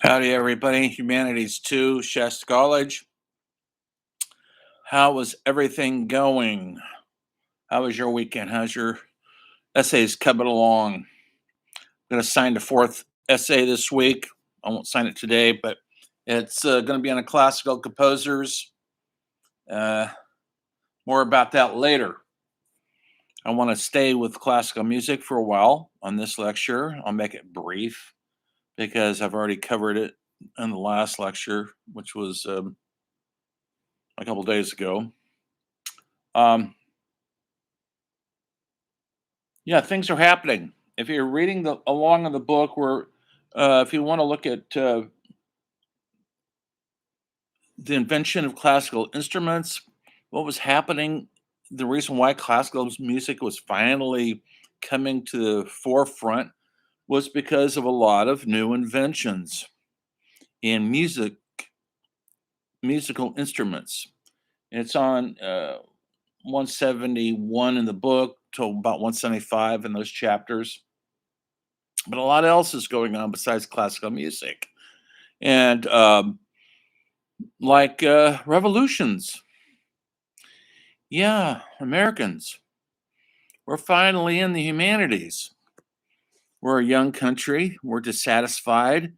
Howdy, everybody. Humanities 2, Shasta College. How was everything going? How was your weekend? How's your essays coming along? I'm going to sign the fourth essay this week. I won't sign it today, but it's going to be on a classical composers. Uh, more about that later. I want to stay with classical music for a while on this lecture. I'll make it brief because I've already covered it in the last lecture, which was a couple days ago. Yeah, things are happening. If you're reading along in the book, where if you want to look at the invention of classical instruments, what was happening, the reason why classical music was finally coming to the forefront was because of a lot of new inventions in musical instruments. It's on 171 in the book to about 175 in those chapters. But a lot else is going on besides classical music. And revolutions. Yeah, Americans. We're finally in the humanities. We're a young country. We're dissatisfied.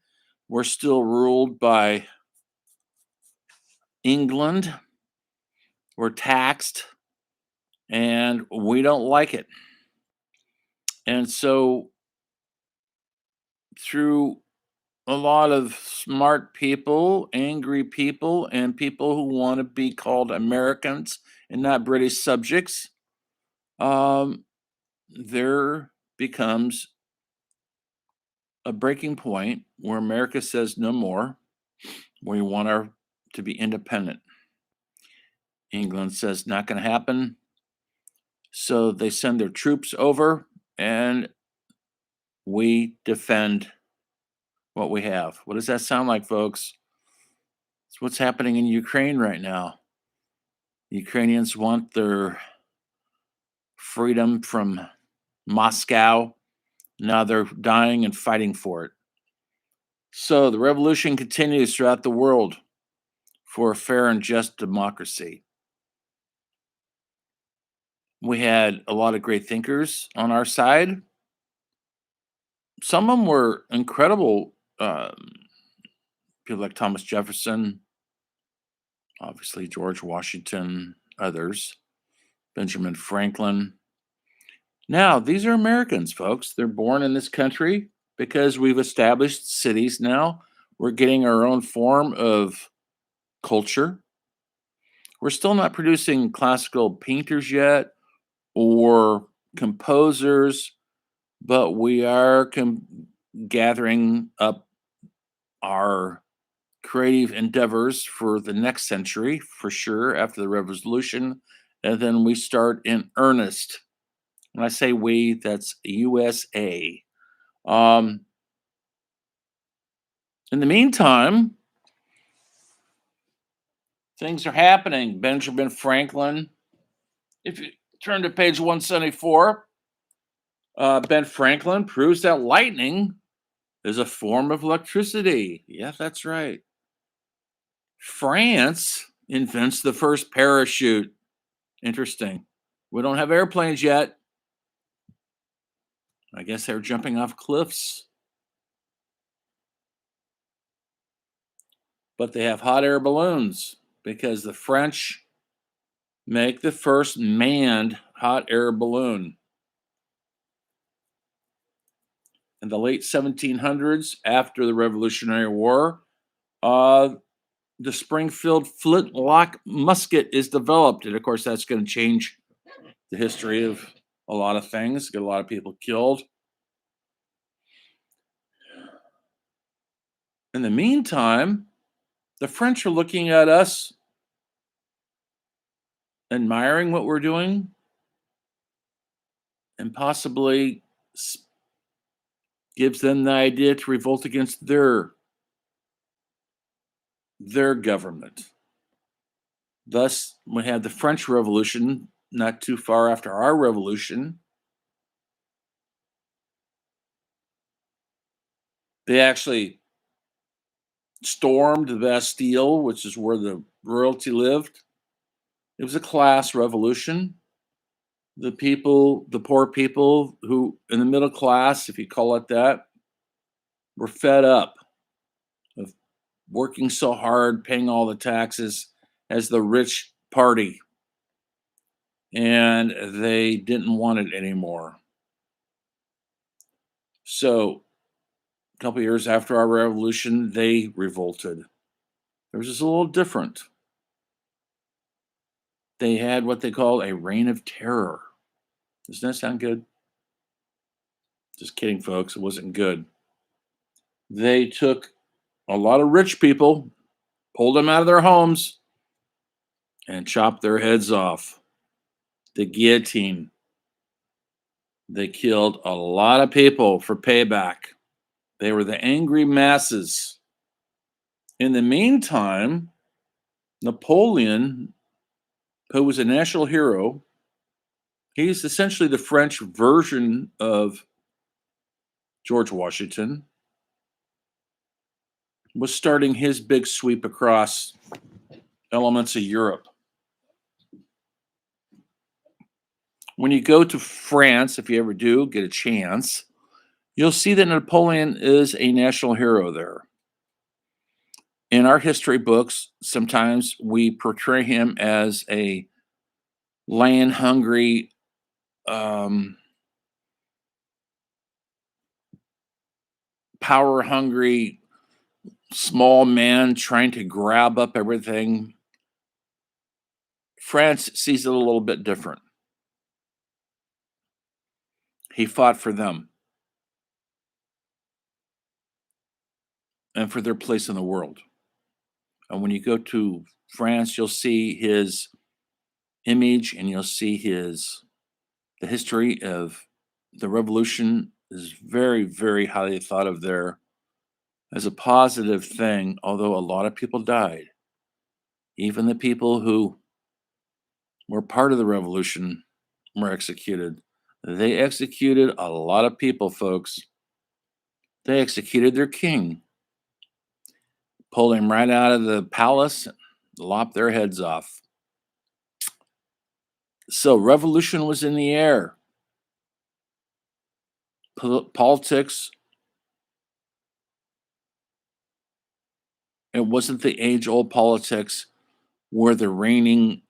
We're still ruled by England. We're taxed and we don't like it. And so, through a lot of smart people, angry people, and people who want to be called Americans and not British subjects, um, there becomes a breaking point where America says no more. We want to be independent. England says not going to happen. So they send their troops over and we defend what we have. What does that sound like, folks? It's what's happening in Ukraine right now. Ukrainians want their freedom from Moscow. Now they're dying and fighting for it. So the revolution continues throughout the world for a fair and just democracy. We had a lot of great thinkers on our side. Some of them were incredible. People like Thomas Jefferson, obviously George Washington, others, Benjamin Franklin. Now, these are Americans, folks. They're born in this country because we've established cities now. We're getting our own form of culture. We're still not producing classical painters yet or composers, but we are gathering up our creative endeavors for the next century, for sure, after the revolution. And then we start in earnest. When I say we, that's USA. Um, in the meantime, things are happening. Benjamin Franklin, if you turn to page 174, Ben Franklin proves that lightning is a form of electricity. Yeah, that's right. France invents the first parachute. Interesting. We don't have airplanes yet. I guess they're jumping off cliffs. But they have hot air balloons because the French make the first manned hot air balloon. In the late 1700s, after the Revolutionary War, uh, the Springfield flintlock musket is developed. And of course, that's going to change the history of a lot of things, get a lot of people killed. In the meantime, the French are looking at us, admiring what we're doing, and possibly gives them the idea to revolt against their government. Thus, we had the French Revolution not too far after our revolution. They actually stormed the Bastille, which is where the royalty lived. It was a class revolution. The people, the poor people who in the middle class, if you call it that, were fed up of working so hard, paying all the taxes as the rich party, and they didn't want it anymore. So, a couple years after our revolution, they revolted. It was just a little different. They had what they call a reign of terror. Doesn't that sound good? Just kidding, folks. It wasn't good. They took a lot of rich people, pulled them out of their homes, and chopped their heads off. The guillotine. They killed a lot of people for payback. They were the angry masses. In the meantime, Napoleon, who was a national hero, he's essentially the French version of George Washington, was starting his big sweep across elements of Europe. When you go to France, if you ever do get a chance, you'll see that Napoleon is a national hero there. In our history books, sometimes we portray him as a land hungry, um, power hungry, small man trying to grab up everything. France sees it a little bit different. He fought for them and for their place in the world. And when you go to France, you'll see his image and you'll see the history of the revolution is very, very highly thought of there as a positive thing, although a lot of people died. Even the people who were part of the revolution were executed. They executed a lot of people, folks. They executed their king, pulled him right out of the palace, lopped their heads off. So, revolution was in the air. Politics, it wasn't the age old politics where the reigning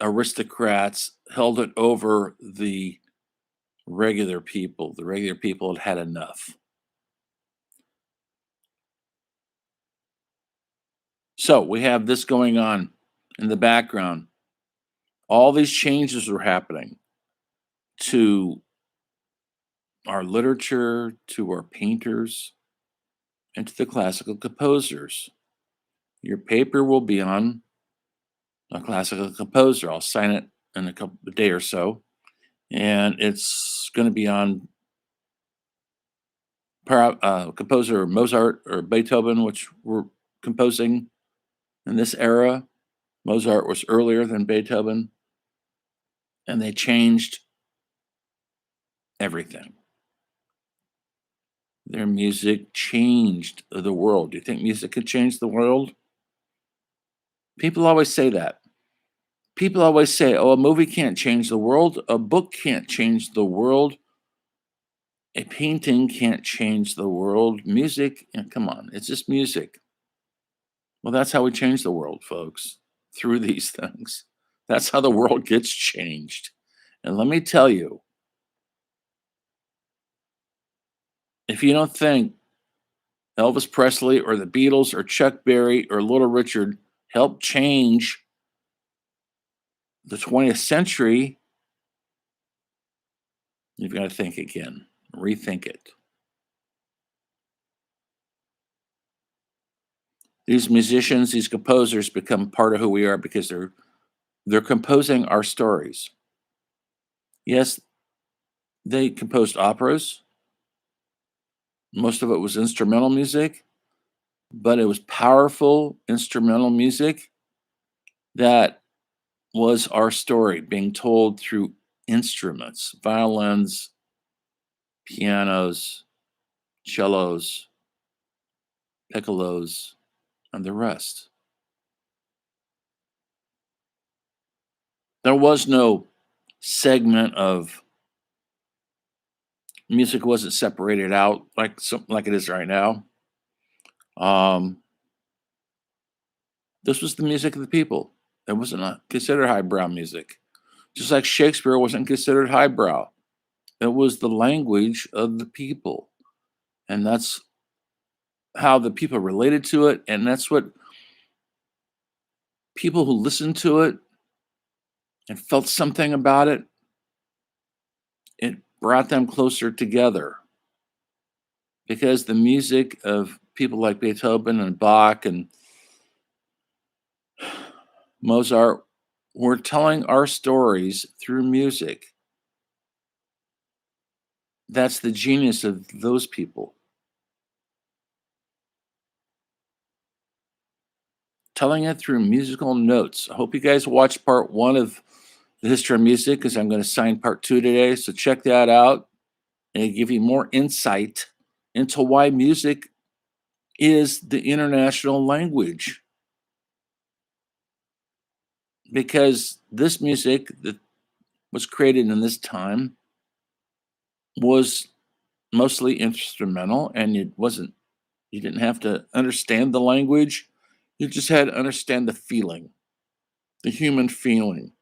aristocrats held it over the regular people. The regular people had had enough. So we have this going on in the background. All these changes were happening to our literature, to our painters, and to the classical composers. Your paper will be on a classical composer. I'll sign it in a day or so, and it's going to be on composer Mozart or Beethoven, which were composing in this era. Mozart was earlier than Beethoven, and they changed everything. Their music changed the world. Do you think music could change the world? People always say that. People always say, oh, a movie can't change the world, a book can't change the world, a painting can't change the world, music, come on, it's just music. Well, that's how we change the world, folks, through these things. That's how the world gets changed. And let me tell you, if you don't think Elvis Presley or the Beatles or Chuck Berry or Little Richard helped change the 20th century, you've got to think again, rethink it. These musicians, these composers become part of who we are because they're composing our stories. Yes, they composed operas. Most of it was instrumental music, but it was powerful instrumental music that was our story being told through instruments, violins, pianos, cellos, piccolos. and the rest. There was no segment of music wasn't separated out like it is right now. Um, this was the music of the people. It wasn't considered highbrow music. Just like Shakespeare wasn't considered highbrow. It was the language of the people. And that's how the people related to it. And that's what people who listened to it and felt something about it, it brought them closer together. Because the music of people like Beethoven and Bach and Mozart were telling our stories through music. That's the genius of those people. Telling it through musical notes. I hope you guys watched part one of the history of music because I'm going to sign part two today. So check that out and give you more insight into why music is the international language. Because this music that was created in this time was mostly instrumental and you didn't have to understand the language. You just had to understand the feeling, the human feeling.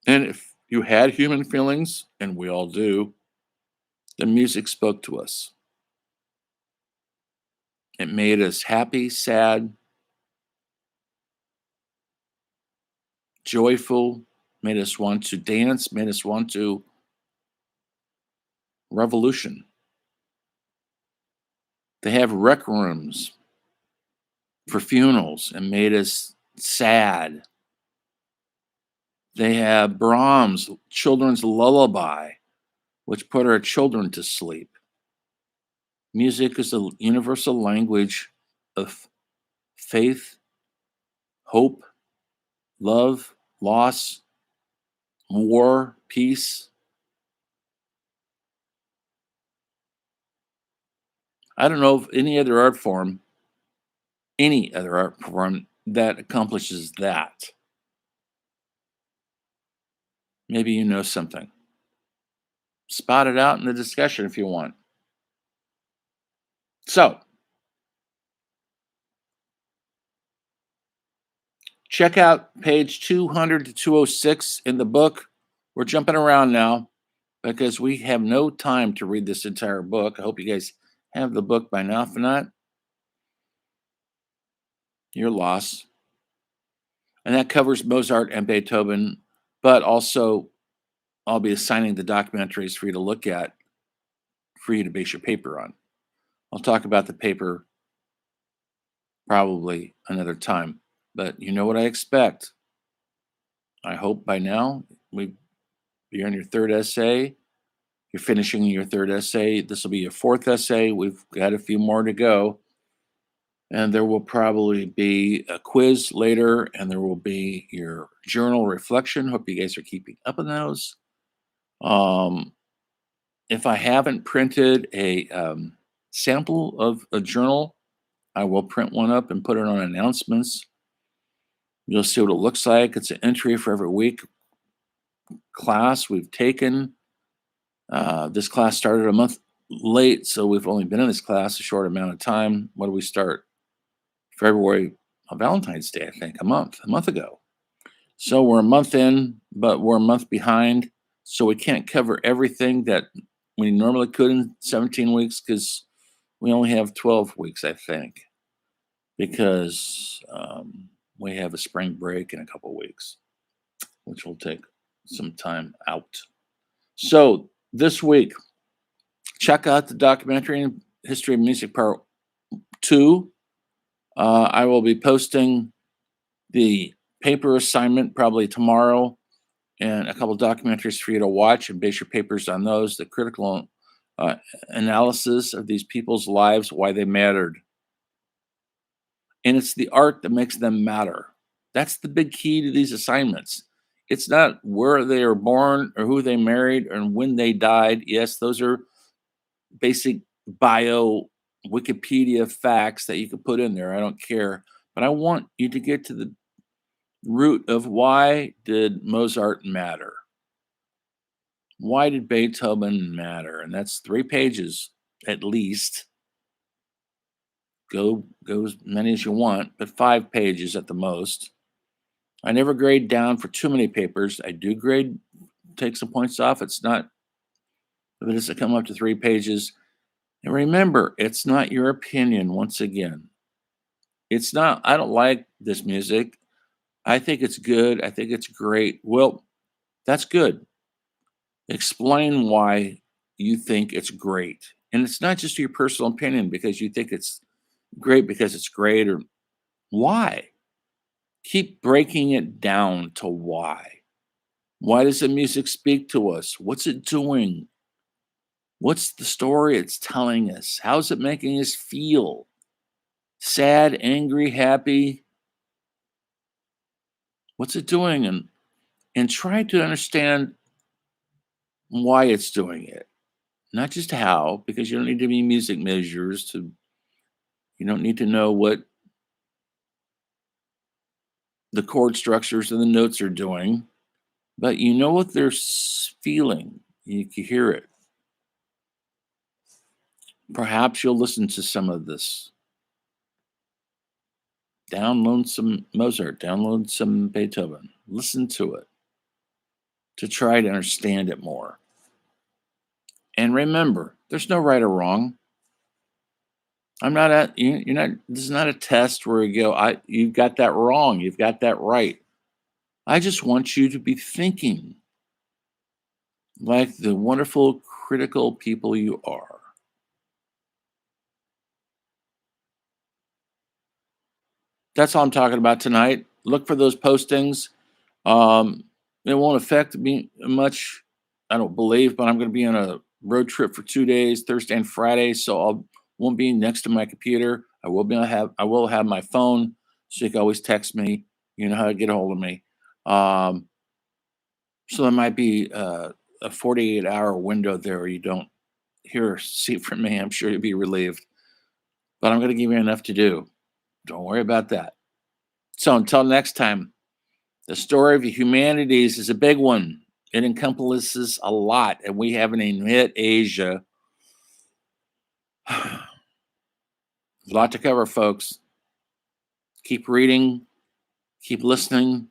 And if you had human feelings, and we all do, the music spoke to us. It made us happy, sad, joyful, made us want to dance, made us want to revolution. They have rec rooms for funerals and made us sad. They have Brahms' children's lullaby, which put our children to sleep. Music is a universal language of faith, hope, love, loss, war, peace. I don't know of any other art form that accomplishes that. Maybe you know something. Spot it out in the discussion if you want. So, check out page 200 to 206 in the book. We're jumping around now because we have no time to read this entire book. I hope you guys have the book by now. If not, your loss. And that covers Mozart and Beethoven, but also I'll be assigning the documentaries for you to look at for you to base your paper on. I'll talk about the paper probably another time, but you know what I expect. I hope by now you're on your third essay. You're finishing your third essay. This will be your fourth essay. We've got a few more to go. And there will probably be a quiz later, and there will be your journal reflection. Hope you guys are keeping up on those. Um, if I haven't printed a sample of a journal, I will print one up and put it on announcements. You'll see what it looks like. It's an entry for every week class we've taken. This class started a month late, so we've only been in this class a short amount of time. What do we start? February, Valentine's Day, I think, a month ago. So we're a month in, but we're a month behind. So we can't cover everything that we normally could in 17 weeks because we only have 12 weeks, I think, because we have a spring break in a couple weeks, which will take some time out. So this week, check out the documentary History of Music Part 2. I will be posting the paper assignment probably tomorrow and a couple documentaries for you to watch and base your papers on those. The critical analysis of these people's lives, why they mattered. And it's the art that makes them matter. That's the big key to these assignments. It's not where they were born or who they married and when they died. Yes, those are basic bio Wikipedia facts that you could put in there. I don't care. But I want you to get to the root of why did Mozart matter? Why did Beethoven matter? And that's 3 pages at least. Go as many as you want, but 5 pages at the most. I never grade down for too many papers. I do grade, take some points off. It's not, if it doesn't come up to 3 pages. And remember, it's not your opinion once again. It's not, I don't like this music. I think it's good. I think it's great. Well, that's good. Explain why you think it's great. And it's not just your personal opinion because you think it's great because it's great or why. Keep breaking it down to why. Why does the music speak to us? What's it doing? What's the story it's telling us? How's it making us feel? Sad, angry, happy? What's it doing? And try to understand why it's doing it. Not just how, because you don't need to be music measures to, you don't need to know what the chord structures and the notes are doing, but you know what they're feeling. You can hear it. Perhaps you'll listen to some of this. Download some Mozart, download some Beethoven, listen to it to try to understand it more. And remember, there's no right or wrong. I'm not at you're not. This is not a test where you go. You've got that wrong. You've got that right. I just want you to be thinking like the wonderful critical people you are. That's all I'm talking about tonight. Look for those postings. Um, it won't affect me much, I don't believe, but I'm going to be on a road trip for 2 days, Thursday and Friday, so I won't be next to my computer. I will have my phone, so you can always text me. You know how to get a hold of me. Um, so there might be a 48-hour window there where you don't hear or see from me. I'm sure you'll be relieved, but I'm going to give you enough to do. Don't worry about that. So until next time. The story of the humanities is a big one. It encompasses a lot, and we haven't even hit Asia. A lot to cover, folks. Keep reading, keep listening,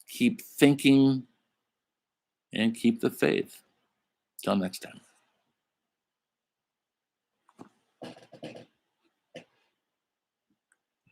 keep thinking, and keep the faith. Till next time.